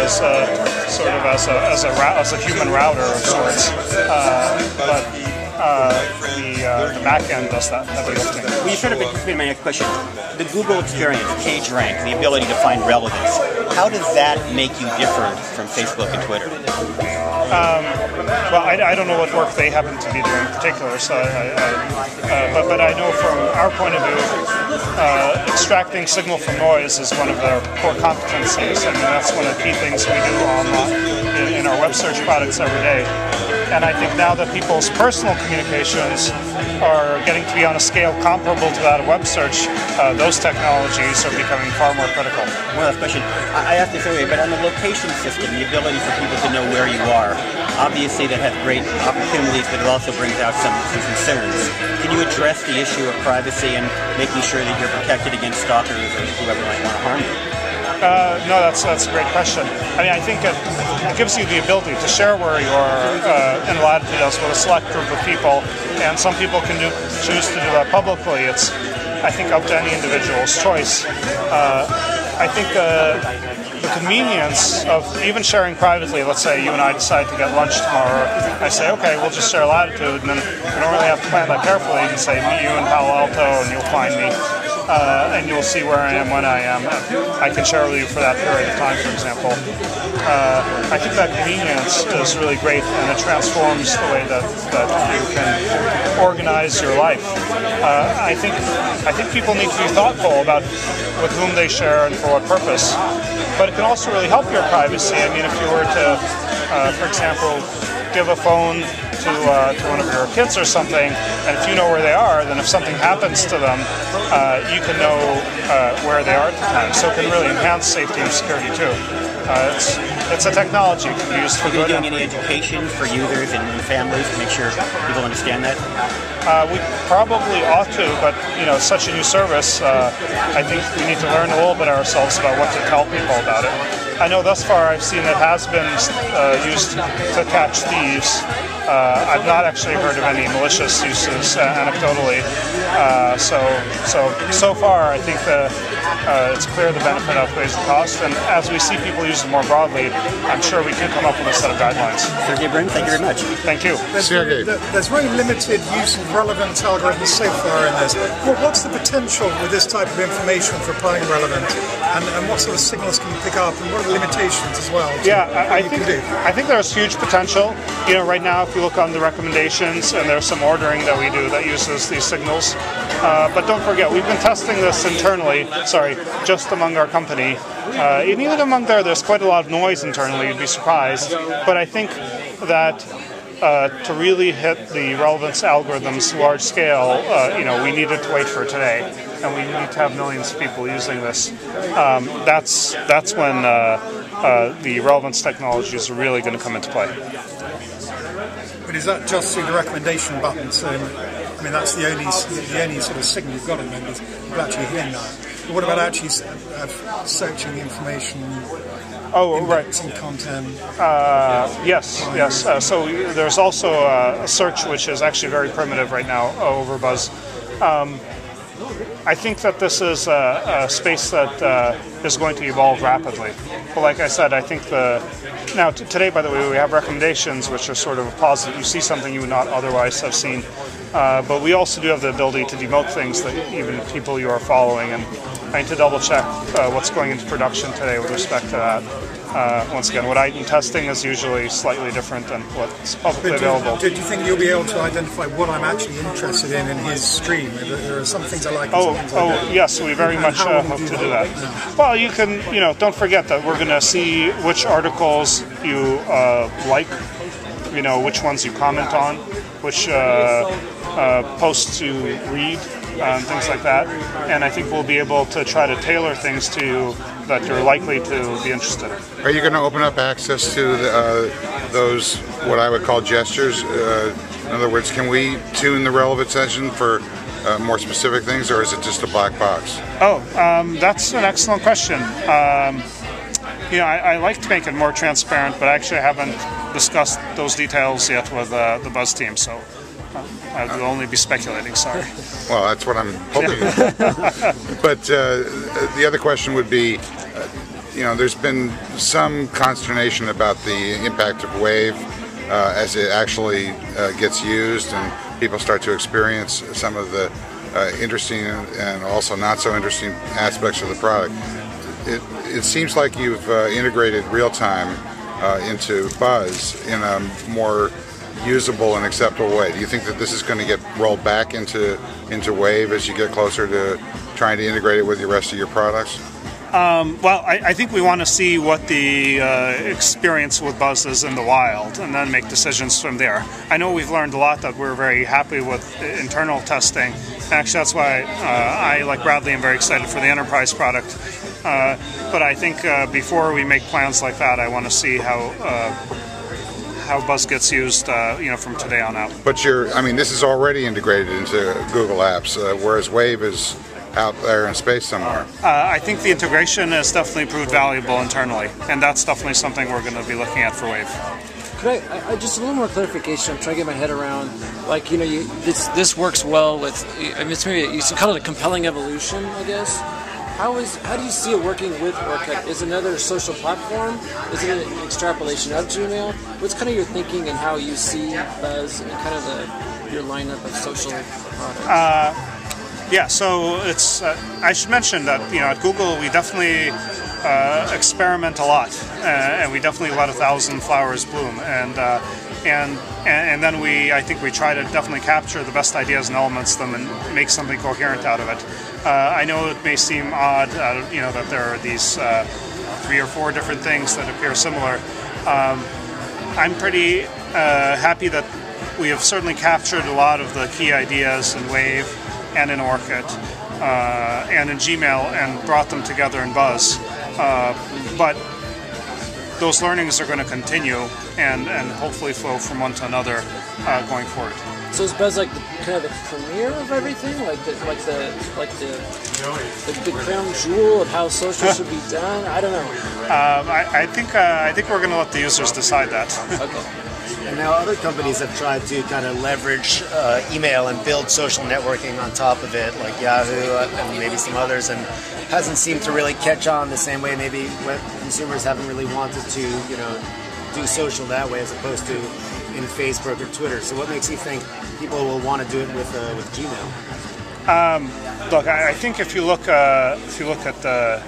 sort of as a human router of sorts, but the back end does that heavy lifting. Well, you sort of anticipated my next question. The Google experience, PageRank, the ability to find relevance, how does that make you different from Facebook and Twitter? Well, I don't know what work they happen to be doing in particular, so but I know from our point of view, extracting signal from noise is one of their core competencies. I mean, that's one of the key things we do in our web search products every day. And I think now that people's personal communications are getting to be on a scale comparable to that of web search, those technologies are becoming far more critical. One last question. I asked this earlier, but on the location system, the ability for people to know where you are, obviously that has great opportunities, but it also brings out some concerns. Can you address the issue of privacy and making sure that you're protected against stalkers or whoever might want to harm you? No, that's a great question. I mean, I think it gives you the ability to share where you are in latitude with a select group of people, and some people can choose to do that publicly. It's, I think, up to any individual's choice. I think the convenience of even sharing privately, let's say you and I decide to get lunch tomorrow, I say, okay, we'll just share latitude, and then we don't really have to plan that carefully. You can say, meet you in Palo Alto, and you'll find me. And you'll see where I am when I am. I can share with you for that period of time, for example. I think that convenience is really great, and it transforms the way that you can organize your life. I think people need to be thoughtful about with whom they share and for what purpose. But it can also really help your privacy. I mean, if you were to, for example, give a phone to one of your kids or something, and if you know where they are, then if something happens to them, you can know where they are at the time. So it can really enhance safety and security too. It's a technology. It can be used for good. Are you doing any education for users and families to make sure people understand that? We probably ought to, but it's such a new service. I think we need to learn a little bit ourselves about what to tell people about it. I know thus far I've seen it has been used to catch thieves. I've not actually heard of any malicious uses anecdotally. So far, I think it's clear the benefit outweighs the cost. And as we see people use it more broadly, I'm sure we can come up with a set of guidelines. Sergey Brin, thank you very much. Thank you. There's very limited use of relevance algorithms so far in this. What's the potential with this type of information for applying relevance? And what sort of signals can you pick up, and what are the limitations as well? I think there's huge potential. Right now, if you look on the recommendations, and there's some ordering that we do that uses these signals. But don't forget, we've been testing this internally. Just among our company. And even among there's quite a lot of noise internally. You'd be surprised. But I think that to really hit the relevance algorithms large scale, we needed to wait for today, and we need to have millions of people using this. That's when the relevance technologies are really going to come into play. But is that just through the recommendation button? So, I mean, that's the only sort of signal you've got at the moment. You're actually hearing that. But what about actually searching the information? Indexing content. Yes. So there's also a search which is actually very primitive right now over Buzz. I think that this is a space that is going to evolve rapidly. But like I said, I think today, by the way, we have recommendations which are sort of a positive. You see something you would not otherwise have seen. But we also do have the ability to demote things that even people you are following, and I need to double check what's going into production today with respect to that. Once again, what I'm testing is usually slightly different than what's publicly available. Do you think you'll be able to identify what I'm actually interested in his stream? There are some things I like. Yes, we very much hope to do that. Yeah. Well, you can, don't forget that we're going to see which articles you like, which ones you comment on, which posts you read, and things like that. And I think we'll be able to try to tailor things to you that you're likely to be interested in. Are you going to open up access to those, what I would call gestures? In other words, can we tune the relevant session for more specific things, or is it just a black box? That's an excellent question. I like to make it more transparent, but actually I haven't discussed those details yet with the Buzz team, so I will only be speculating, sorry. Well, that's what I'm hoping. But the other question would be, there's been some consternation about the impact of Wave as it actually gets used and people start to experience some of the interesting and also not so interesting aspects of the product. It seems like you've integrated real-time into Buzz in a more usable and acceptable way. Do you think that this is going to get rolled back into Wave as you get closer to trying to integrate it with the rest of your products? Well, I think we want to see what the experience with Buzz is in the wild and then make decisions from there. I know we've learned a lot that we're very happy with internal testing. Actually, that's why I, like Bradley, am very excited for the enterprise product. But I think before we make plans like that, I want to see how Buzz gets used, from today on out. But this is already integrated into Google Apps, whereas Wave is out there in space somewhere. I think the integration has definitely proved valuable internally, and that's definitely something we're going to be looking at for Wave. Could I just a little more clarification? I'm trying to get my head around, this works well with. It's maybe you call it a compelling evolution, I guess. How do you see it working with Orkut? Is it another social platform? Is it an extrapolation of Gmail? What's kind of your thinking and how you see Buzz and kind of your lineup of social products? Yeah, so it's. I should mention that at Google we definitely experiment a lot, and we definitely let 1,000 flowers bloom, and then I think we try to definitely capture the best ideas and elements of them and make something coherent out of it. I know it may seem odd, that there are these 3 or 4 different things that appear similar. I'm pretty happy that we have certainly captured a lot of the key ideas in Wave and in Orkut and in Gmail and brought them together in Buzz. But those learnings are going to continue and hopefully flow from one to another going forward. So is Buzz like kind of the premiere of everything, like the crown jewel of how social should be done? I don't know. I think we're going to let the users decide that. Okay. And now other companies have tried to kind of leverage email and build social networking on top of it, like Yahoo and maybe some others, and hasn't seemed to really catch on the same way. Maybe when consumers haven't really wanted to, do social that way as opposed to in Facebook or Twitter. So what makes you think people will want to do it with Gmail? Look, I think if you look at the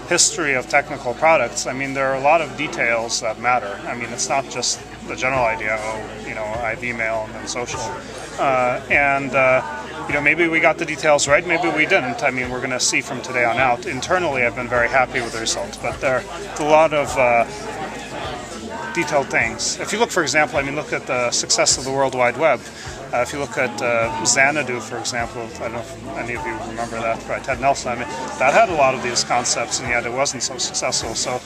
history of technical products, there are a lot of details that matter. It's not just the general idea, I have email and then social. Maybe we got the details right, maybe we didn't. We're going to see from today on out. Internally, I've been very happy with the results, but there are a lot of detailed things. If you look, for example, look at the success of the World Wide Web. If you look at Xanadu, for example, I don't know if any of you remember that, by Ted Nelson, that had a lot of these concepts, and yet it wasn't so successful. So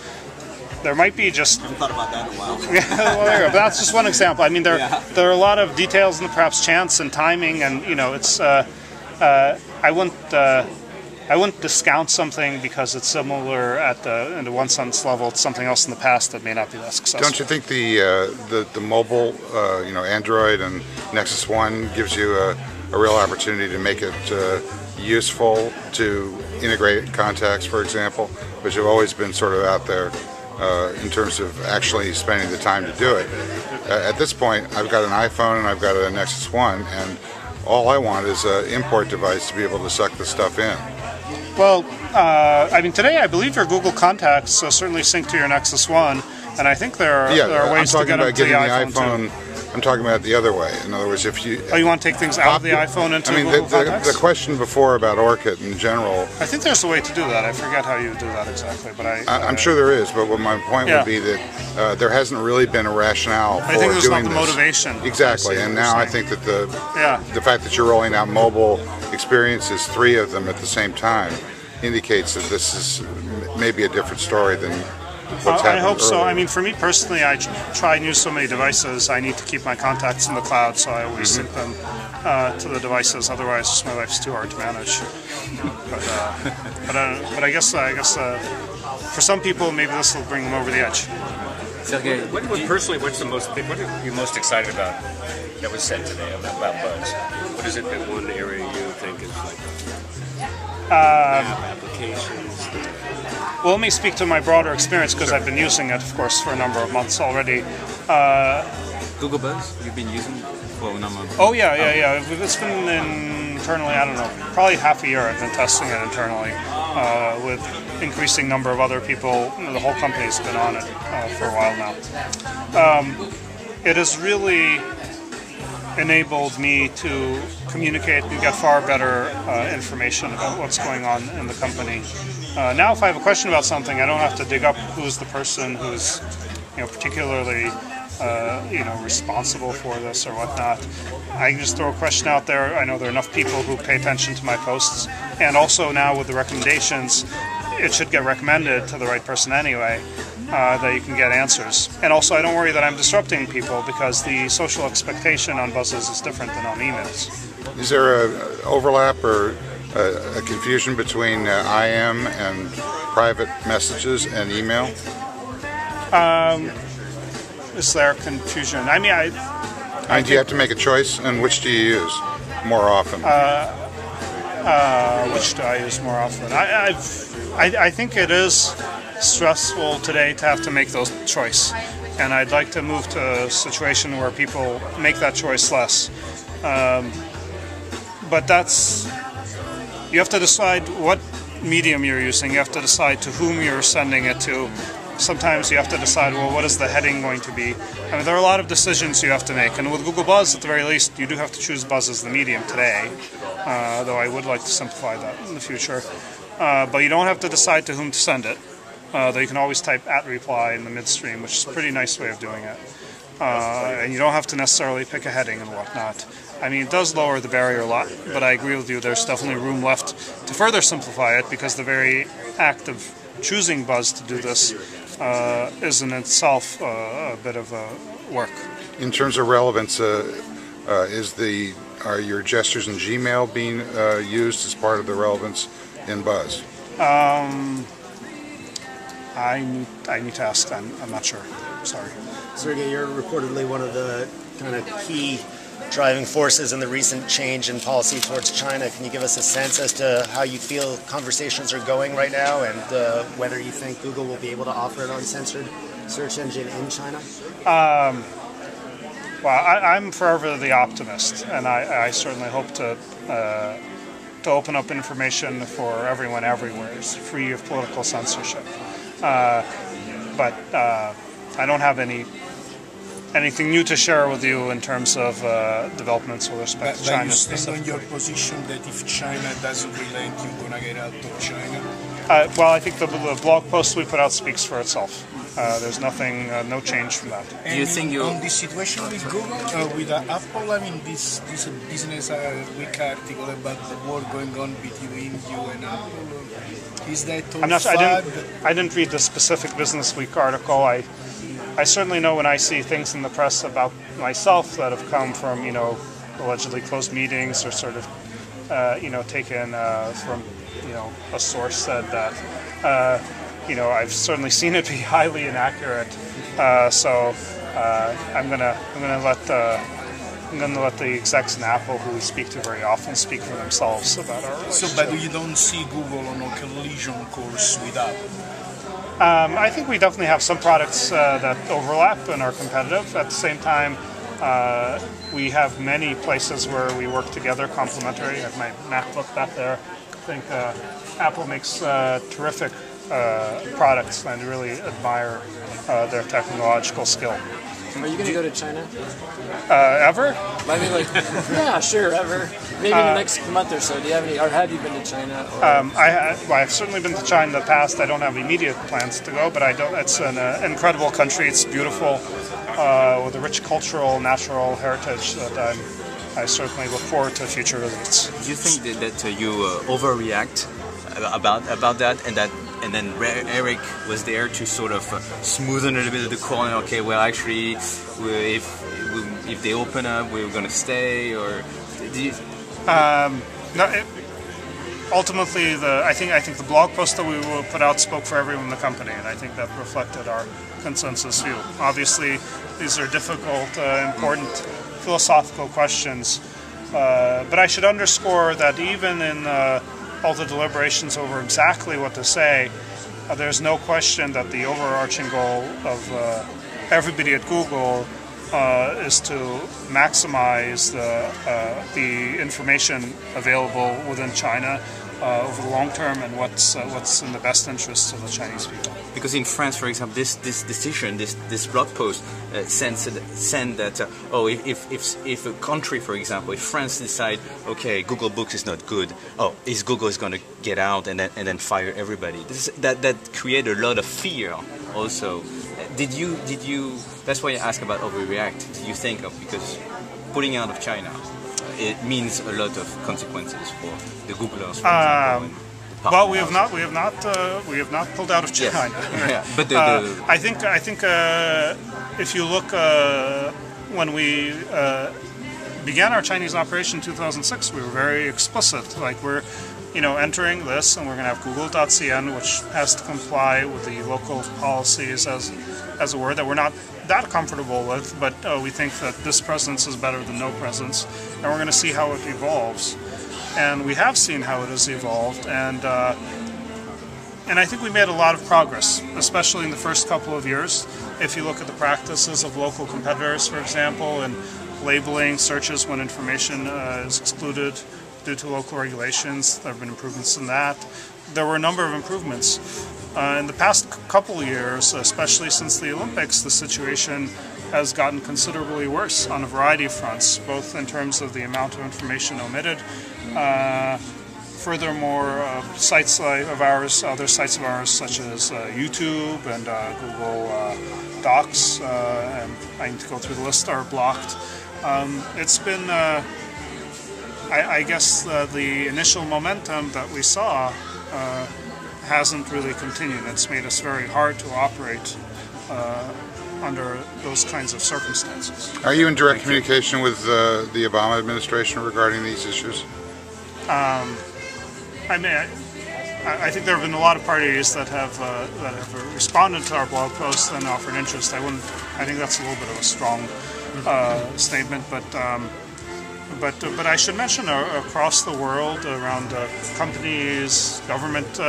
there might be just... I haven't thought about that in a while. Yeah, well, there you go. But that's just one example. There are a lot of details and perhaps chance and timing, and it's... I wouldn't discount something because it's similar in the one sense level to something else in the past that may not be that successful. Don't you think the mobile, Android and Nexus One gives you a real opportunity to make it useful to integrate contacts, for example, which have always been sort of out there in terms of actually spending the time to do it. At this point, I've got an iPhone and I've got a Nexus One, and all I want is an import device to be able to suck the stuff in. Well, today I believe your Google Contacts certainly sync to your Nexus One, and I think there are ways to get them to the iPhone too. I'm talking about the other way. In other words, if you... Oh, you want to take things out of the iPhone into Google Contacts? The question before about Orkut in general... I think there's a way to do that. I forget how you do that exactly, but I'm sure there is, but what my point would be that there hasn't really been a rationale for doing this. I think there's not the motivation. Exactly, and now I think that the fact that you're rolling out mobile experiences, 3 of them at the same time, indicates that this is maybe a different story than... I hope so. For me personally, I try and use so many devices. I need to keep my contacts in the cloud, so I always sync them to the devices. Otherwise, my life's too hard to manage. But I guess for some people, maybe this will bring them over the edge. Sergey, what are you most excited about that was said today about Buzz? What is it that one area you think is like applications? Well, let me speak to my broader experience because I've been using it, of course, for a number of months already. Google Buzz, you've been using for a number of Oh yeah. It's been internally, I don't know, probably half a year I've been testing it internally with increasing number of other people. The whole company's been on it for a while now. It has really enabled me to communicate and get far better information about what's going on in the company. Now if I have a question about something, I don't have to dig up who's the person who's particularly responsible for this or whatnot. I can just throw a question out there. I know there are enough people who pay attention to my posts, and also now with the recommendations, it should get recommended to the right person anyway, that you can get answers. And also I don't worry that I'm disrupting people because the social expectation on buzzes is different than on emails. Is there an overlap or a confusion between IM and private messages and email? Is there confusion? I mean, do you have to make a choice, and which do you use more often? Which do I use more often? I think it is stressful today to have to make those choice, and I'd like to move to a situation where people make that choice less. But you have to decide what medium you're using. You have to decide to whom you're sending it to. Sometimes you have to decide, well, what is the heading going to be? I mean, there are a lot of decisions you have to make, and with Google Buzz, at the very least, you do have to choose Buzz as the medium today, though I would like to simplify that in the future. But you don't have to decide to whom to send it, though you can always type @reply in the midstream, which is a pretty nice way of doing it. And you don't have to necessarily pick a heading and whatnot. I mean, it does lower the barrier a lot, but I agree with you, there's definitely room left to further simplify it, because the very act of choosing Buzz to do this is in itself a bit of work. In terms of relevance, are your gestures in Gmail being used as part of the relevance in Buzz? I need to ask. I'm not sure. Sorry. Sergey, you're reportedly one of the kind of key driving forces in the recent change in policy towards China. Can you give us a sense as to how you feel conversations are going right now, and whether you think Google will be able to offer an uncensored search engine in China? Well, I'm forever the optimist, and I certainly hope to open up information for everyone everywhere. It's free of political censorship. But I don't have anything new to share with you in terms of developments with respect to China. But you stand on your position that if China doesn't relent, you're going to get out of China? Well, I think the blog post we put out speaks for itself. There's nothing, no change from that. And do you think on this situation with Google, with Apple, I mean, this Business Week article about the war going on between you and Apple, is that all I didn't read the specific Business Week article. I certainly know when I see things in the press about myself that have come from, allegedly closed meetings or sort of, taken from, a source said that, I've certainly seen it be highly inaccurate. So I'm gonna let the execs in Apple, who we speak to very often, speak for themselves about our relationship. So, but you don't see Google on a collision course with Apple? I think we definitely have some products that overlap and are competitive. At the same time, we have many places where we work together, complementary. I have my MacBook back there. I think Apple makes terrific products, and I really admire their technological skill. Are you going to go to China? Ever? I mean, yeah, sure, ever. Maybe in the next month or so. Do you have any, or have you been to China? I've certainly been to China in the past. I don't have immediate plans to go, but it's an incredible country. It's beautiful, with a rich cultural, natural heritage that I certainly look forward to future visits. Do you think that you overreact about that, and then Eric was there to sort of smoothen a little bit of the corner? Okay, well, actually, if they open up, we're going to stay, or do you? Ultimately, I think the blog post that we will put out spoke for everyone in the company, and I think that reflected our consensus view. Obviously, these are difficult, important philosophical questions, but I should underscore that even in all the deliberations over exactly what to say, there's no question that the overarching goal of everybody at Google is to maximize the information available within China over the long term, and what's in the best interests of the Chinese people. Because in France, for example, this decision, this blog post send that if a country, for example, if France decide, okay, Google Books is not good, Google is going to get out and then fire everybody. That create a lot of fear also. Did you? That's why I ask about overreact. Did you think of, because pulling out of China, it means a lot of consequences for the Googlers, for example. Well, we have not pulled out of China. Yes. Yeah, but I think if you look when we began our Chinese operation in 2006, we were very explicit. Like, we're entering this, and we're going to have Google.cn, which has to comply with the local policies as a word that we're not that comfortable with, but we think that this presence is better than no presence, and we're going to see how it evolves. And we have seen how it has evolved, and I think we made a lot of progress, especially in the first couple of years. If you look at the practices of local competitors, for example, and labeling searches when information is excluded due to local regulations, there have been improvements in that. There were a number of improvements. In the past couple of years, especially since the Olympics, the situation has gotten considerably worse on a variety of fronts, both in terms of the amount of information omitted. Furthermore, sites of ours, other sites of ours, such as YouTube and Google Docs, and I need to go through the list, are blocked. It's been, I guess, the initial momentum that we saw hasn't really continued. It's made us very hard to operate under those kinds of circumstances. Are you in direct communication with the Obama administration regarding these issues? I think there have been a lot of parties that have responded to our blog posts and offered interest. I think that's a little bit of a strong statement, but I should mention across the world, around companies, government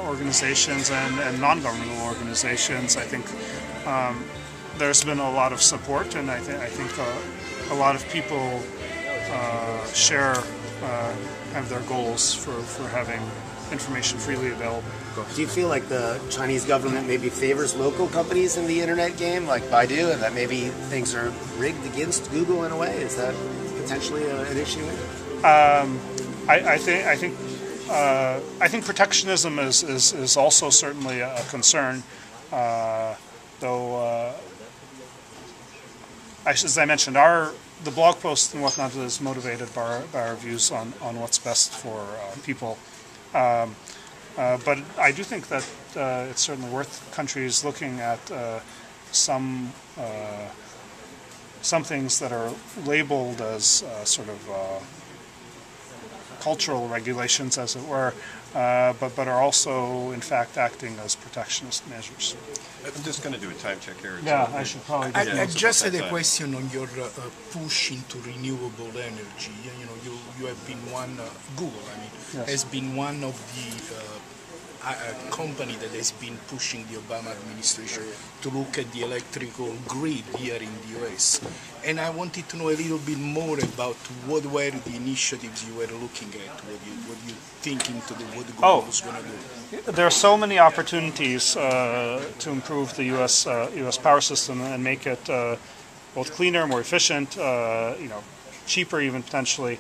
organizations, and non-governmental organizations, I think there's been a lot of support, and I think a lot of people have their goals for having information freely available. Do you feel like the Chinese government maybe favors local companies in the internet game, like Baidu, and that maybe things are rigged against Google in a way? Is that potentially an issue? I think protectionism is also certainly a concern, though. As I mentioned, the blog post and whatnot is motivated by our views on what's best for people. But I do think that it's certainly worth countries looking at some things that are labeled as sort of cultural regulations, as it were, but are also in fact acting as protectionist measures. I'm just going to do a time check here. Yeah, I should probably do that. I just had a question on your push into renewable energy. You have been one, Google, Yes. has been one of the company that has been pushing the Obama administration to look at the electrical grid here in the US. And I wanted to know a little bit more about what were the initiatives you were looking at, what you thinking to do, what Google was going to do. There are so many opportunities to improve the U.S. power system and make it both cleaner, more efficient, cheaper even potentially.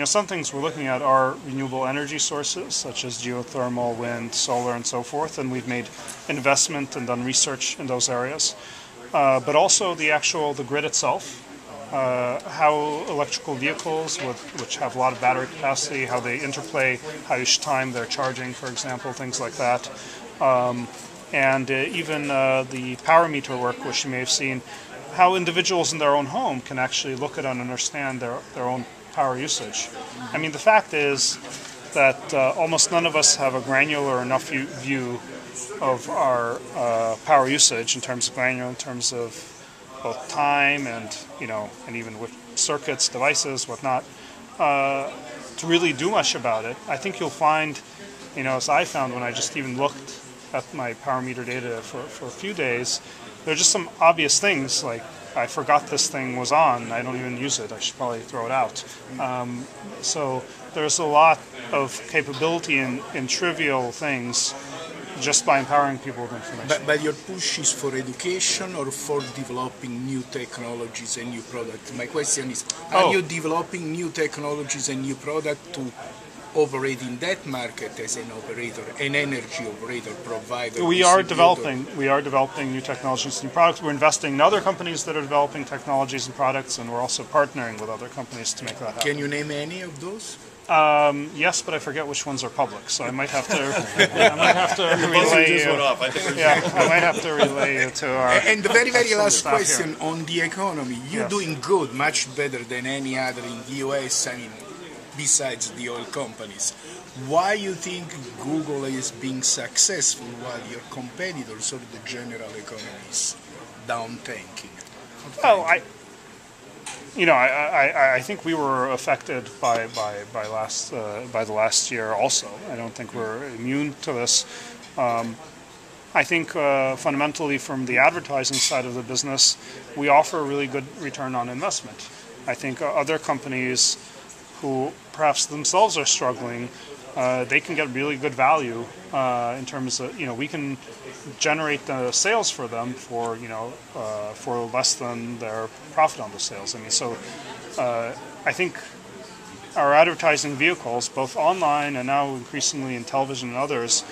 Some things we're looking at are renewable energy sources such as geothermal, wind, solar, and so forth, and we've made investment and done research in those areas. But also the grid itself, how electrical vehicles, which have a lot of battery capacity, how they interplay, how each time they're charging, for example, things like that. And even the power meter work, which you may have seen, how individuals in their own home can actually look at and understand their own power usage. I mean, the fact is that almost none of us have a granular enough view of our power usage in terms of both time and and even with circuits, devices, whatnot, to really do much about it. I think you'll find as I found when I just even looked at my power meter data for a few days, there are just some obvious things like I forgot this thing was on. I don't even use it. I should probably throw it out. So there's a lot of capability in trivial things just by empowering people with information. But your push is for education or for developing new technologies and new products? My question is, are you developing new technologies and new products to operate in that market as an operator, an energy operator, provider? We are developing new technologies, new products. We're investing in other companies that are developing technologies and products, and we're also partnering with other companies to make that happen. Can you name any of those? Yes, but I forget which ones are public, so I might have to. Relay. I might have to relay it to our. And the very last question here. on the economy. You're doing good, much better than any other in the US. I mean, besides the oil companies. Why you think Google is being successful while your competitors or the general economy is down tanking? Well, I think we were affected by the last year also. I don't think we're immune to this. I think fundamentally from the advertising side of the business, we offer a really good return on investment. I think other companies who perhaps themselves are struggling, they can get really good value in terms of, we can generate the sales for them for less than their profit on the sales. I mean, so I think our advertising vehicles, both online and now increasingly in television and others,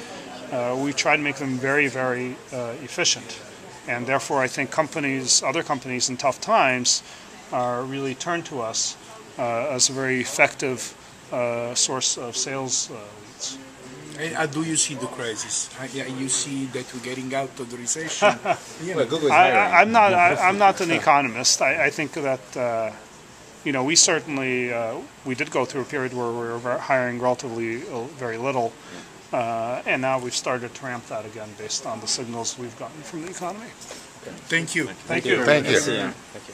we try to make them very, very efficient. And therefore, I think other companies in tough times really turn to us as a very effective source of sales leads. Do you see the crisis? You see that we're getting out of the recession? I'm not an economist. I think that we certainly we did go through a period where we were hiring relatively very little, and now we've started to ramp that again based on the signals we've gotten from the economy. Thank you. Thank you. Thank you. Thank you.